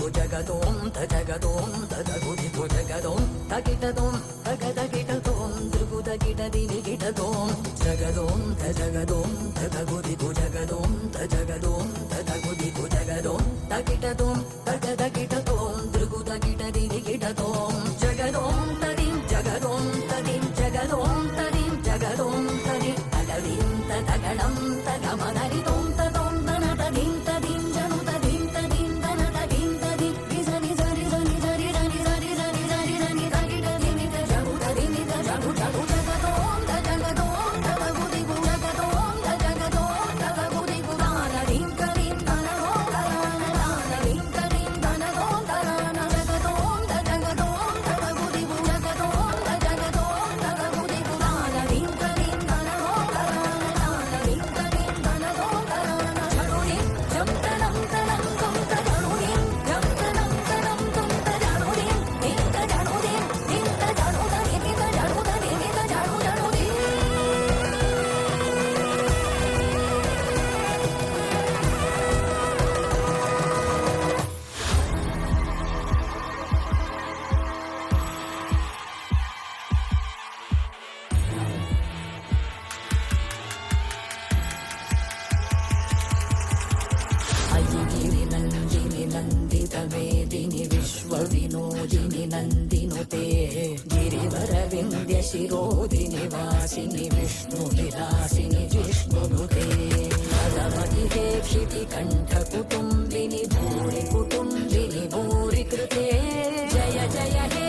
జగదోం తజగదోం తదగుదిగు జగదోం తగిటదోం తగదగిటదోం దృగుదగిట దినిగిటదోం జగదోం తజగదోం తదగుదిగు జగదోం తజగదోం తదగుదిగు జగదోం తగిటదోం తగదగిటదోం దృగుదగిట దినిగిటదోం జగదోం తదిం జగదోం తదిం జగదోం తదిం జగదోం తదిం తగదిం తగడం తగమదరిదోం తదోం తన తదిం తదిం జను తదిం తదిం తన తదిం తదిం నిజని జరి జని జరి జని జరి జని జరి జని తగిట దిమిత జగు తదిమిత జగు జగు జగదోం తజగదోం తదగుదిగు జగదోం తజగదోం తదగుదిగు దానదిం కదిం తనదోం తరాన దానదిం కదిం తనదోం తరాన జగదోం తజగదోం తదగుదిగు జగదోం తజగదోం తదగుదిగు దానదిం కదిం తనదోం తరాన దానదిం కదిం తనదోం తరాన జడుదిం జంతనం తనం తుం తజడుదిం జంతనం తనం తుం తజడుదిం ఇంత జడుదిం ఇంత జడుదని ఇంత జడుదని ఇంత జడు జడుదిం అయ్యిగిరి నందిని నందిత వేదిని విశ్వ వినోదిని నందినుతే గిరివర వింధ్య శిరోదిని వాసిని విష్ణు విలాసిని జిష్ణునుతే పదమతి హే క్షితి కంఠ కుటుంబిని భూరి కుటుంబిని భూరి కృతే జయ జయ హే